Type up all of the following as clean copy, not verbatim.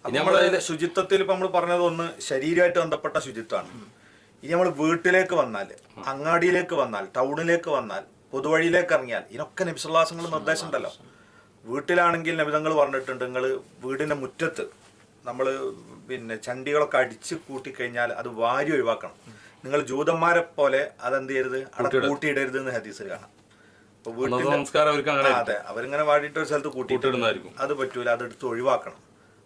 നമ്മള് ശുചിത്വത്തിൽ ഇപ്പൊ നമ്മൾ പറഞ്ഞത് ഒന്ന് ശരീരമായിട്ട് ബന്ധപ്പെട്ട ശുചിത്വമാണ്. ഇനി നമ്മൾ വീട്ടിലേക്ക് വന്നാൽ, അങ്ങാടിയിലേക്ക് വന്നാൽ, ടൗണിലേക്ക് വന്നാൽ, പൊതുവഴിയിലേക്ക് ഇറങ്ങിയാൽ ഇതിനൊക്കെ നബി സല്ലല്ലാഹു അലൈഹി വസല്ലം നിർദ്ദേശം ഉണ്ടല്ലോ. വീട്ടിലാണെങ്കിൽ നബിതങ്ങൾ പറഞ്ഞിട്ടുണ്ട്, നിങ്ങൾ വീടിന്റെ മുറ്റത്ത് നമ്മൾ ചണ്ടികളൊക്കെ അടിച്ച് കൂട്ടിക്കഴിഞ്ഞാൽ അത് വാരി ഒഴിവാക്കണം. നിങ്ങൾ ജൂതന്മാരെ പോലെ അതെന്ത് ചെയ്യരുത്, അവിടെ കൂട്ടിയിടരുത് എന്ന് ഹദീസിൽ കാണാം. അപ്പൊ വീട്ടിൽ അതെ, അവരിങ്ങനെ വാടിയിട്ട് ഒരു സ്ഥലത്ത് കൂട്ടിയിടുന്നതായിരിക്കും. അത് പറ്റൂല, അതെടുത്ത് ഒഴിവാക്കണം.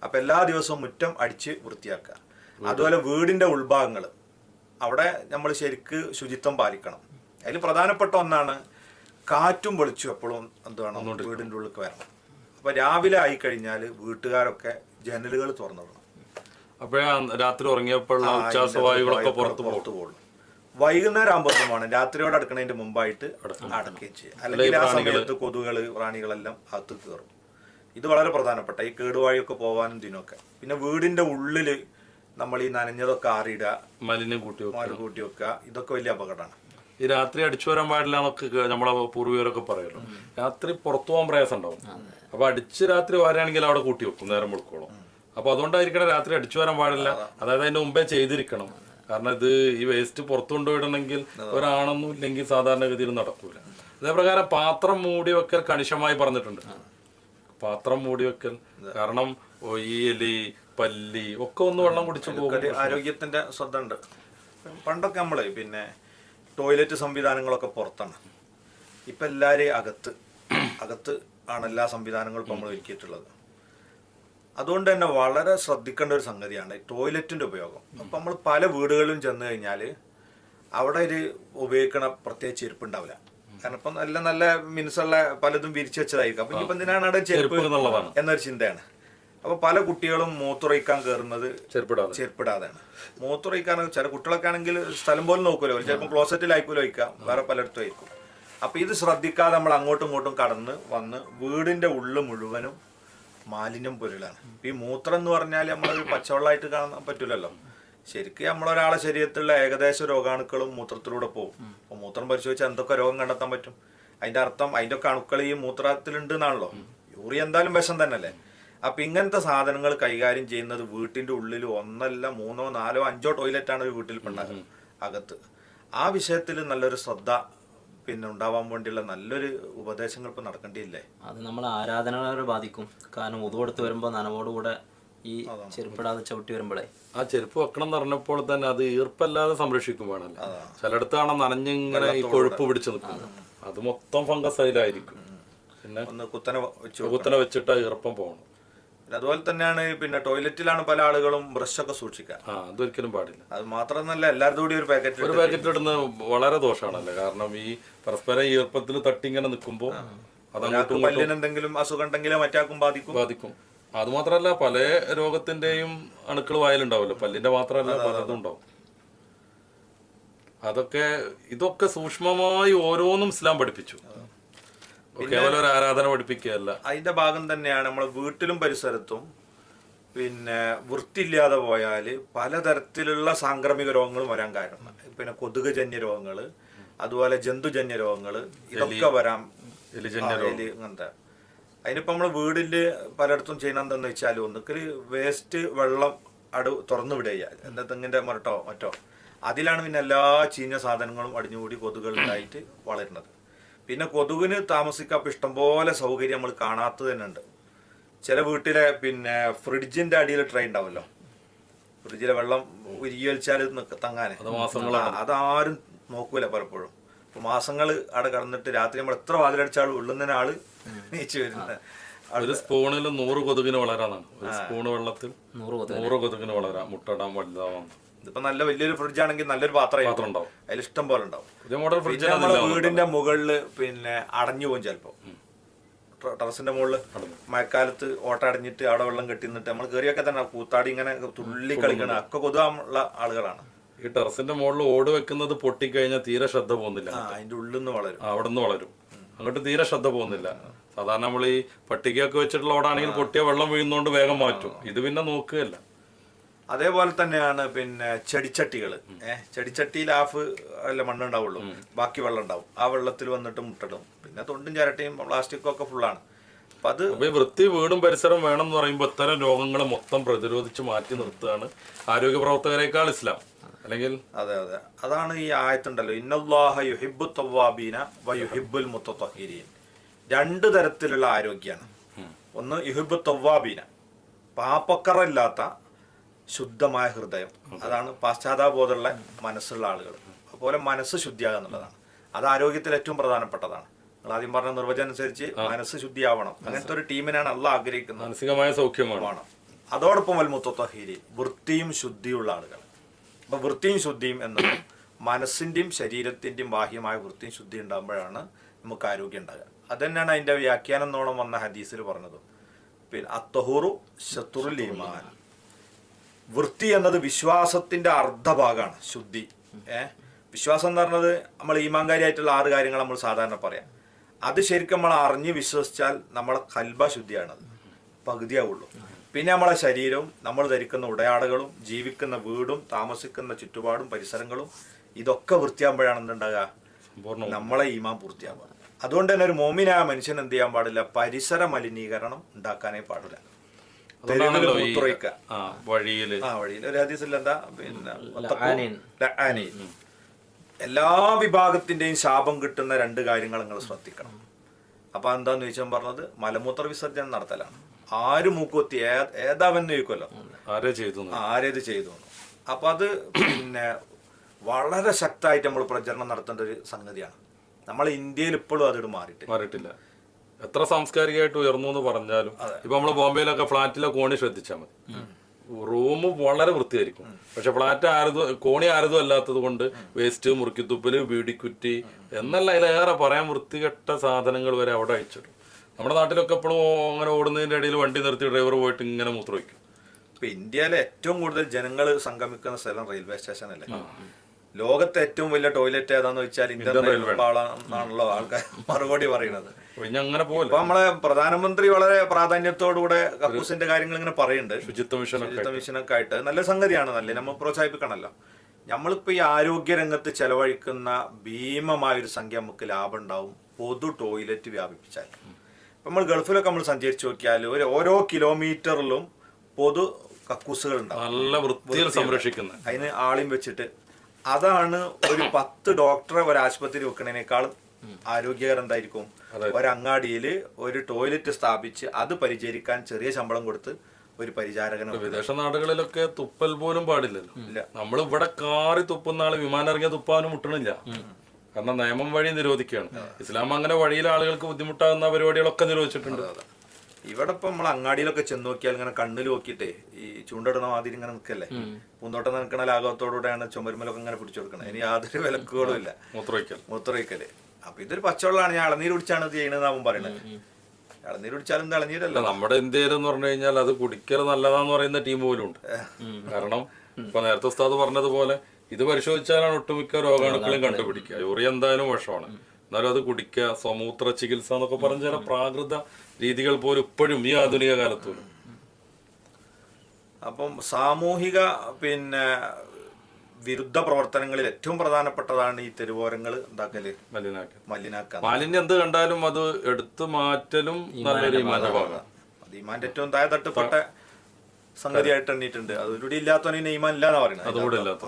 അപ്പൊ എല്ലാ ദിവസവും മുറ്റം അടിച്ച് വൃത്തിയാക്കുക. അതുപോലെ വീടിന്റെ ഉൾഭാഗങ്ങൾ അവിടെ നമ്മൾ ശരിക്ക് ശുചിത്വം പാലിക്കണം. അതിൽ പ്രധാനപ്പെട്ട ഒന്നാണ് കാറ്റും വെളിച്ചും എപ്പോഴും എന്താണ് വീടിന്റെ ഉള്ളിൽ വരണം. അപ്പൊ രാവിലെ ആയി കഴിഞ്ഞാൽ വീട്ടുകാരൊക്കെ ജനലുകൾ തുറന്നിടണം. അപ്പോഴേ രാത്രി ഉറങ്ങിയപ്പോഴുള്ള ഉച്ചാസവായുകളൊക്കെ പുറത്തു പോകുള്ളൂ. വൈകുന്നേരം ആകുമ്പോൾ വേണം രാത്രിയോട് അടുക്കുന്നതിന്റെ മുമ്പായിട്ട് അടക്കുകയും ചെയ്യുക. അല്ലെങ്കിൽ ആ സമയത്ത് കൊതുകള് പ്രാണികളെല്ലാം അകത്ത് കയറും. ഇത് വളരെ പ്രധാനപ്പെട്ട ഈ കേടുവാഴിയൊക്കെ പോകാനും ഇതിനൊക്കെ. പിന്നെ വീടിന്റെ ഉള്ളില് നമ്മൾ ഈ നനഞ്ഞതൊക്കെ ആറിയിടുക, മാലിന്യം കൂട്ടി വെക്കുക, ഇതൊക്കെ വലിയ അപകടമാണ്. ഈ രാത്രി അടിച്ചു വരാൻ പാടില്ല എന്നൊക്കെ നമ്മളെ പൂർവികരൊക്കെ പറയുമല്ലോ. രാത്രി പുറത്തു പോകാൻ പ്രയാസം ഉണ്ടാവും. അപ്പൊ അടിച്ച് രാത്രി വരാണെങ്കിൽ അവിടെ കൂട്ടി വെക്കും നേരം വെളുക്കോളം. അപ്പൊ അതുകൊണ്ടായിരിക്കണം രാത്രി അടിച്ചു വരാൻ പാടില്ല. അതായത് അതിന്റെ മുമ്പേ ചെയ്തിരിക്കണം. കാരണം ഇത് ഈ വേസ്റ്റ് പുറത്തു കൊണ്ടുപോയിടണമെങ്കിൽ ഒരാണൊന്നും ഇല്ലെങ്കിൽ സാധാരണഗതിയിൽ നടക്കൂല. അതേപ്രകാരം പാത്രം മൂടി വെക്കൽ കണിശമായി പറഞ്ഞിട്ടുണ്ട്. പാത്രം മൂടി വെക്കൽ, കാരണം ഈ എലി പല്ലി ഒക്കെ ഒന്ന് വെള്ളം കുടിച്ചു പോകും. ആരോഗ്യത്തിന്റെ ശ്രദ്ധ ഉണ്ട്. പണ്ടൊക്കെ നമ്മള് ടോയ്ലറ്റ് സംവിധാനങ്ങളൊക്കെ പുറത്താണ്. ഇപ്പൊ എല്ലാവരെയും അകത്ത് ആണ് എല്ലാ സംവിധാനങ്ങളും നമ്മൾ ഒരുക്കിയിട്ടുള്ളത്. അതുകൊണ്ട് തന്നെ വളരെ ശ്രദ്ധിക്കേണ്ട ഒരു സംഗതിയാണ് ടോയ്ലറ്റിന്റെ ഉപയോഗം. അപ്പൊ നമ്മൾ പല വീടുകളിലും ചെന്ന് കഴിഞ്ഞാൽ അവിടെ ഒരു ഉപയോഗിക്കണ പ്രത്യേകിച്ച് ചെരുപ്പ് ഉണ്ടാവില്ല. കാരണം ഇപ്പം നല്ല നല്ല മിനുസുള്ള പലതും വിരിച്ചു വെച്ചതായിരിക്കും. അപ്പൊ ഇനിയിപ്പോ എന്തിനാണ് അവിടെ ചെരുപ്പ് എന്നൊരു ചിന്തയാണ്. അപ്പൊ പല കുട്ടികളും മൂത്തുറയിക്കാൻ കയറുന്നത് ചെരുപ്പിടാതെയാണ്. മൂത്തുറയിക്കാൻ ചില കുട്ടികളൊക്കെ ആണെങ്കിൽ സ്ഥലം പോലും നോക്കൂലോ, ചിലപ്പോൾ ക്ലോസറ്റിലായിക്കൂലോ വയ്ക്കാം, വേറെ പലയിടത്തും ആയിരിക്കും. അപ്പൊ ഇത് ശ്രദ്ധിക്കാതെ നമ്മൾ അങ്ങോട്ടും ഇങ്ങോട്ടും കടന്ന് വന്ന് വീടിന്റെ ഉള്ളു മുഴുവനും മാലിന്യം പൊരുളാണ്. ഈ മൂത്രം എന്ന് പറഞ്ഞാൽ നമ്മളൊരു പച്ചവെള്ളമായിട്ട് കാണാൻ പറ്റൂലല്ലോ. ശരിക്കും നമ്മളൊരാളെ ശരീരത്തിലുള്ള ഏകദേശ രോഗാണുക്കളും മൂത്രത്തിലൂടെ പോകും. അപ്പൊ മൂത്രം പരിശോധിച്ചാൽ എന്തൊക്കെ രോഗം കണ്ടെത്താൻ പറ്റും? അതിന്റെ അർത്ഥം അതിന്റെ ഒക്കെ അണുക്കൾ ഈ മൂത്രത്തിലുണ്ട് എന്നാണല്ലോ. യൂറിയ എന്തായാലും വിഷം തന്നെയല്ലേ. അപ്പൊ ഇങ്ങനത്തെ സാധനങ്ങൾ കൈകാര്യം ചെയ്യുന്നത് വീട്ടിന്റെ ഉള്ളിൽ 1, 3, 4, 5 ടോയ്ലറ്റാണ് ഒരു വീട്ടിൽ ഉണ്ടാകുന്നത് അകത്ത്. ആ വിഷയത്തിൽ നല്ലൊരു ശ്രദ്ധ ഉണ്ടാവാൻ വേണ്ടിയുള്ള നല്ലൊരു ഉപദേശങ്ങൾ ഇപ്പൊ നടക്കേണ്ടിയില്ലേ? അത് നമ്മളെ ആരാധനകളെ ബാധിക്കും. കാരണം ഉതുവെടുത്ത് വരുമ്പോ നനവോടുകൂടെ ഈ ചെരുപ്പിടാതെ ചവിട്ടി വരുമ്പോഴേ ആ ചെരുപ്പ് വെക്കണം എന്ന് പറഞ്ഞപ്പോൾ തന്നെ അത് ഈർപ്പല്ലാതെ സംരക്ഷിക്കും വേണമല്ലോ. ചിലയിടത്ത് കാണാൻ നനഞ്ഞിങ്ങനെ ഈ കൊഴുപ്പ് പിടിച്ചു നിൽക്കുന്നത്, അത് മൊത്തം ഫംഗസ് അതിലായിരിക്കും. പിന്നെ കുത്തനെ വെച്ചിട്ട് ഈർപ്പം പോകണം. അതുപോലെ തന്നെയാണ് ടോയ്ലറ്റിലാണ് പല ആളുകളും ബ്രഷൊക്കെ സൂക്ഷിക്കുക. അതൊരിക്കലും പാടില്ല. അത് മാത്രമല്ല എല്ലാവരും കൂടി ഒരു പാക്കറ്റ് ഇടുന്നത് വളരെ ദോഷമാണല്ലോ. കാരണം ഈ പരസ്പരം ഈർപ്പത്തിൽ തട്ടിങ്ങനെ നിൽക്കുമ്പോൾ പല്ലിന് എന്തെങ്കിലും അസുഖം ഉണ്ടെങ്കിലും മറ്റാക്കും ബാധിക്കും. അത് മാത്രമല്ല പല രോഗത്തിന്റെയും അണുക്കൾ വായിലുണ്ടാവുമല്ലോ. പല്ലിന്റെ മാത്രമല്ല പലതും ഉണ്ടാവും. ഇതൊക്കെ സൂക്ഷ്മമായി ഓരോന്നും ഇസ്ലാം പഠിപ്പിച്ചു. കേവലം ഒരു ആരാധന പഠിപ്പിക്കുകയല്ല. അതിന്റെ ഭാഗം തന്നെയാണ് നമ്മൾ വീട്ടിലും പരിസരത്തും വൃത്തിയില്ലാതെ പോയാൽ പലതരത്തിലുള്ള സാംക്രമിക രോഗങ്ങളും വരാൻ കാരണം. കൊതുകജന്യ രോഗങ്ങൾ, അതുപോലെ ജന്തുജന്യ രോഗങ്ങൾ, ഇതൊക്കെ വരാം. അങ്ങനത്തെ അതിനിപ്പോ നമ്മള് വീടില് പലയിടത്തും ചെയ്യുന്ന എന്താന്ന് വെച്ചാൽ ഒന്നുകിൽ വേസ്റ്റ് വെള്ളം തുറന്നു വിടുക, എന്താ തെങ്ങിന്റെ മറ്റോ അതിലാണ് എല്ലാ ചീഞ്ഞ സാധനങ്ങളും അടിഞ്ഞുകൂടി കൊതുകുകൾ ഉണ്ടായിട്ട് വളരുന്നത്. പിന്നെ കൊതുകിന് താമസിക്കാൻ ഇഷ്ടംപോലെ സൗകര്യം നമ്മൾ കാണാത്തത് തന്നെ ഉണ്ട്. ചില വീട്ടിലെ ഫ്രിഡ്ജിന്റെ അടിയിൽ ട്രേ ഉണ്ടാവല്ലോ, ഫ്രിഡ്ജിലെ വെള്ളം ഉരുകി വലിച്ചാൽ തങ്ങാന് അതാരും നോക്കൂല പലപ്പോഴും. അപ്പൊ മാസങ്ങൾ അവിടെ കടന്നിട്ട് രാത്രി നമ്മൾ എത്ര വാതിലടിച്ചാലും ഉള്ളുന്ന ആള് നീച്ചു വരുന്നത്. ഒരു സ്പൂണിൽ 100 കൊതുകിന് വളരാനാണ്. ഒരു സ്പൂണ് വെള്ളത്തിൽ 100 കൊതുകിന് വളരാം, മുട്ടടാൻ വലുതാവാൻ. ഇതിപ്പോ നല്ല വലിയൊരു ഫ്രിഡ്ജ് ആണെങ്കിൽ നല്ലൊരു പാത്രം ഉണ്ടാവും, അതിൽ ഇഷ്ടം പോലെ ഉണ്ടാവും. നമ്മുടെ വീടിന്റെ മുകളില് അടഞ്ഞു പോകും. ചിലപ്പോ ടെറസിന്റെ മുകളിൽ മഴക്കാലത്ത് ഓട്ട അടഞ്ഞിട്ട് അവിടെ വെള്ളം കെട്ടി നിന്നിട്ട് നമ്മൾ കയറിയൊക്കെ തന്നെ കൂത്താടി ഇങ്ങനെ തുള്ളി കളിക്കണ ഒക്കെ കൊതുകുള്ള ആളുകളാണ്. ഈ ടെറസിന്റെ മുകളിൽ ഓട് വെക്കുന്നത് പൊട്ടിക്കഴിഞ്ഞാൽ തീരെ ശ്രദ്ധ പോകുന്നില്ല. അതിന്റെ ഉള്ളിൽ നിന്ന് വളരും, അവിടെ നിന്ന് വളരും, അങ്ങോട്ട് തീരെ ശ്രദ്ധ പോകുന്നില്ല. സാധാരണ നമ്മൾ ഈ പട്ടികയൊക്കെ വെച്ചിട്ടുള്ള ഓടാണെങ്കിൽ പൊട്ടിയ വെള്ളം വീഴുന്നോണ്ട് വേഗം മാറ്റും. ഇത് പിന്നെ നോക്കുകയല്ല. അതേപോലെ തന്നെയാണ് ചെടിച്ചട്ടികള്. ചെടിച്ചട്ടിയിൽ ഹാഫ് അല്ല മണ്ണുണ്ടാവുള്ളൂ, ബാക്കി വെള്ളം ഉണ്ടാവും. ആ വെള്ളത്തിൽ വന്നിട്ട് മുട്ടിടും. പിന്നെ തൊണ്ടും ചിരട്ടയും പ്ലാസ്റ്റിക്കും ഒക്കെ ഫുള്ളാണ്. അപ്പം അത് അപ്പൊ ഈ വൃത്തി വീടും പരിസരം വേണം എന്ന് പറയുമ്പോൾ ഇത്തരം രോഗങ്ങളെ മൊത്തം പ്രതിരോധിച്ച് മാറ്റി നിർത്തുകയാണ് ആരോഗ്യ പ്രവർത്തകരെക്കാൾ ഇസ്ലാം. അല്ലെങ്കിൽ അതെ അതെ, അതാണ് ഈ ആയത്തുണ്ടല്ലോ, ഇന്നല്ലാഹ യുഹിബ്ബു തവ്വാബീന വ യുഹിബ്ബുൽ മുത്തത്വഹിരീൻ. 2 തരത്തിലുള്ള ആരോഗ്യമാണ്. ഒന്ന് യുഹിബ്ബു തവ്വാബീന, പാപക്കറില്ലാത്ത ശുദ്ധമായ ഹൃദയം, അതാണ് പാശ്ചാത്താപബോധമുള്ള മനസ്സുള്ള ആളുകൾ. അതുപോലെ മനസ്സ് ശുദ്ധിയാകുക എന്നുള്ളതാണ്. അത് ആരോഗ്യത്തിൽ ഏറ്റവും പ്രധാനപ്പെട്ടതാണ്. നിങ്ങൾ ആദ്യം പറഞ്ഞ നിർവചനം അനുസരിച്ച് മനസ്സ് ശുദ്ധിയാവണം. അങ്ങനത്തെ ഒരു ടീമിനാണ് അള്ളാഹ് ആഗ്രഹിക്കുന്നത്. മാനസികമായ സൗഖ്യമാണ്. അതോടൊപ്പം വൽ മുത്തത്വഹീരീൻ, വൃത്തിയും ശുദ്ധിയുള്ള ആളുകൾ. അപ്പൊ വൃത്തിയും ശുദ്ധിയും എന്നത് മനസ്സിന്റെയും ശരീരത്തിന്റെയും ബാഹ്യമായ വൃത്തിയും ശുദ്ധി ഉണ്ടാകുമ്പോഴാണ് നമുക്ക് ആരോഗ്യം ഉണ്ടാകുക. അത് തന്നെയാണ് അതിന്റെ വ്യാഖ്യാനം എന്നോണം വന്ന ഹദീസിൽ പറഞ്ഞത്. പിന്നെ അത്തഹൂറു ശത്രുൽ ഈമാൻ, വൃത്തി എന്നത് വിശ്വാസത്തിന്റെ അർദ്ധഭാഗമാണ് ശുദ്ധി. വിശ്വാസം എന്ന് പറഞ്ഞത് നമ്മൾ ഈമാൻകാരിയായിട്ടുള്ള 6 കാര്യങ്ങൾ നമ്മൾ സാധാരണ പറയാം. അത് ശരിക്കും നമ്മൾ അറിഞ്ഞ് വിശ്വസിച്ചാൽ നമ്മളെ കൽബ ശുദ്ധിയാണത്, പകുതിയാവുള്ളൂ. പിന്നെ നമ്മളെ ശരീരവും നമ്മൾ ധരിക്കുന്ന ഉടയാടകളും ജീവിക്കുന്ന വീടും താമസിക്കുന്ന ചുറ്റുപാടും പരിസരങ്ങളും ഇതൊക്കെ വൃത്തിയാകുമ്പോഴാണ് എന്തുണ്ടാകുക, നമ്മളെ ഈമാൻ പൂർത്തിയാവുക. അതുകൊണ്ട് തന്നെ ഒരു മോമിനായ മനുഷ്യൻ എന്ത് ചെയ്യാൻ പാടില്ല, പരിസര മലിനീകരണം ഉണ്ടാക്കാനേ പാടില്ല. വഴിയിൽ ഒരു ഹദീസിൽ എന്താ, പിന്നെ എല്ലാ വിഭാഗത്തിന്റെയും ശാപം കിട്ടുന്ന 2 കാര്യങ്ങൾ നിങ്ങൾ ശ്രദ്ധിക്കണം. അപ്പൊ എന്താന്ന് ചോദിച്ചാൽ പറഞ്ഞത് മലമൂത്ര വിസർജനം നടത്തലാണ്. ആര് മൂക്കുത്തി ഏതാവെന്ന് ചോദിക്കുമല്ലോ, ആരേത് ചെയ്തു. അപ്പൊ അത് പിന്നെ വളരെ ശക്തമായിട്ട് നമ്മൾ പ്രചരണം നടത്തേണ്ട ഒരു സംഗതിയാണ്. നമ്മൾ ഇന്ത്യയിൽ ഇപ്പോഴും അതിട്ട് മാറിയിട്ടില്ല. എത്ര സാംസ്കാരികമായിട്ട് ഉയർന്നു എന്ന് പറഞ്ഞാലും ഇപ്പൊ നമ്മള് ബോംബെയിലൊക്കെ ഫ്ലാറ്റിലെ കോണി ശ്രദ്ധിച്ചാൽ മതി, റൂം വളരെ വൃത്തിയായിരിക്കും. പക്ഷെ ഫ്ലാറ്റ് കോണി ആരതും അല്ലാത്തത് കൊണ്ട് വേസ്റ്റ്, മുറുക്കിത്തുപ്പല്, ബീഡിക്കുറ്റി എന്നല്ല അതിലേറെ പറയാൻ വൃത്തികെട്ട സാധനങ്ങൾ വരെ അവിടെ അയച്ചിടും. നമ്മുടെ നാട്ടിലൊക്കെ എപ്പോഴും അങ്ങനെ ഓടുന്നതിന്റെ ഇടയിൽ വണ്ടി നിർത്തി ഡ്രൈവർ പോയിട്ട് ഇങ്ങനെ മൂത്രമൊഴിക്കും. ഇപ്പൊ ഇന്ത്യയിലെ ഏറ്റവും കൂടുതൽ ജനങ്ങൾ സംഗമിക്കുന്ന സ്ഥലം റെയിൽവേ സ്റ്റേഷൻ അല്ലേ? ലോകത്തെ ഏറ്റവും വലിയ ടോയ്ലറ്റ് ഏതാന്ന് വെച്ചാൽ ഇന്ത്യൻ റെയിൽവേ ആണല്ലോ ആൾക്കാർ മറുപടി പറയുന്നത്. അപ്പൊ നമ്മളെ പ്രധാനമന്ത്രി വളരെ പ്രാധാന്യത്തോടുകൂടെ കക്കൂസിന്റെ കാര്യങ്ങൾ ഇങ്ങനെ പറയുന്നുണ്ട്, ശുചിത്വ മിഷനൊക്കെ ആയിട്ട്. നല്ല സംഗതിയാണ്, നല്ല നമ്മൾ പ്രോത്സാഹിപ്പിക്കണമല്ലോ. നമ്മളിപ്പോ ഈ ആരോഗ്യ രംഗത്ത് ചെലവഴിക്കുന്ന ഭീമമായൊരു സംഖ്യ നമുക്ക് ലാഭം ഉണ്ടാവും പൊതു ടോയ്ലറ്റ് വ്യാപിപ്പിച്ചാൽ. നമ്മൾ ഗൾഫിലൊക്കെ നമ്മൾ സഞ്ചരിച്ചു നോക്കിയാൽ ഓരോ കിലോമീറ്ററിലും പൊതു കക്കൂസുകൾ ഉണ്ടാവും, നല്ല വൃത്തിയിൽ സംരക്ഷിക്കുന്നത്. അതിന് ആളെയും വെച്ചിട്ട്. അതാണ് ഒരു 10 ഡോക്ടറെ ഒരു ആശുപത്രി വെക്കുന്നതിനേക്കാളും ആരോഗ്യകരം. എന്തായിരിക്കും, ഒരങ്ങാടിയിൽ ഒരു ടോയ്ലറ്റ് സ്ഥാപിച്ച് അത് പരിചരിക്കാൻ ചെറിയ ശമ്പളം കൊടുത്ത് ഒരു പരിചാരകന്. വിദേശ നാടുകളിലൊക്കെ തുപ്പൽ പോലും പാടില്ലല്ലോ. നമ്മൾ ഇവിടെ കാറി തുപ്പുന്ന ആള് വിമാനം ഇറങ്ങിയ തുപ്പാനും മുട്ടണില്ല, കാരണം നിയമം വഴി നിരോധിക്കുകയാണ്. ഇസ്ലാം അങ്ങനെ വഴിയിൽ ആളുകൾക്ക് ബുദ്ധിമുട്ടാകുന്ന പരിപാടികളൊക്കെ നിരോധിച്ചിട്ടുണ്ട്. ഇവിടെ ഇപ്പൊ നമ്മൾ അങ്ങാടിയിലൊക്കെ ചെന്ന് നോക്കിയാൽ ഇങ്ങനെ കണ്ണിൽ നോക്കിയിട്ടേ ഈ ചൂണ്ടിടുന്ന മാതിരി ഇങ്ങനെ നിൽക്കല്ലേ, പൂന്തോട്ടം നിൽക്കണ ലാഘവത്തോടുകൂടെയാണ് ചുമരുമലൊക്കെ ഇങ്ങനെ പിടിച്ചു കൊടുക്കണത്. ഇനി യാതൊരു വിലക്കുകളും ഇല്ല, മൂത്രമൊഴിക്കല്. അപ്പൊ ഇതൊരു പച്ചവെള്ളമാണ്, ഞാൻ ഇളനീര് കുടിച്ചാണ് ഇത് ചെയ്യണത് അവൻ പറയണത്. ഇളനീര് കുടിച്ചാലും ഇളനീരല്ല. നമ്മുടെ ഇന്ത്യയിൽ എന്ന് പറഞ്ഞു കഴിഞ്ഞാൽ അത് കുടിക്കൽ നല്ലതാന്ന് പറയുന്ന ടീം പോലും ഉണ്ട്. കാരണം ഇപ്പൊ നേരത്തെ ഉസ്താദ് പറഞ്ഞതുപോലെ ഇത് പരിശോധിച്ചാലാണ് ഒട്ടുമിക്ക രോഗാണുക്കളും കണ്ടുപിടിക്കുക. യൂറിയ എന്തായാലും വിഷമാണ്, എന്നാലും അത് കുടിക്കുക. സ്വമൂത്ര ചികിത്സ എന്നൊക്കെ പറഞ്ഞ ചില പ്രാകൃത രീതികൾ പോലും ഇപ്പോഴും ഈ ആധുനിക കാലത്ത്. അപ്പം സാമൂഹിക പിന്നെ വിരുദ്ധ പ്രവർത്തനങ്ങളിൽ ഏറ്റവും പ്രധാനപ്പെട്ടതാണ് ഈ തെരുവോരങ്ങൾ എന്താക്കല്, മലിനാക്കുക. മാലിന്യം എന്ത് കണ്ടാലും അത് എടുത്തു മാറ്റലും നല്ലൊരു ഈമാന്റെ ഭാഗമാണ്. അത് ഈമാന്റെ ഏറ്റവും താഴെ തട്ടുപ്പെട്ട സംഗതിയായിട്ട് എണ്ണിയിട്ടുണ്ട്. അതിലൂടെ ഇല്ലാത്തവന് ഈമാൻ ഇല്ലാന്ന് പറയുന്നത്. അതുകൂടെ ഇല്ലാത്ത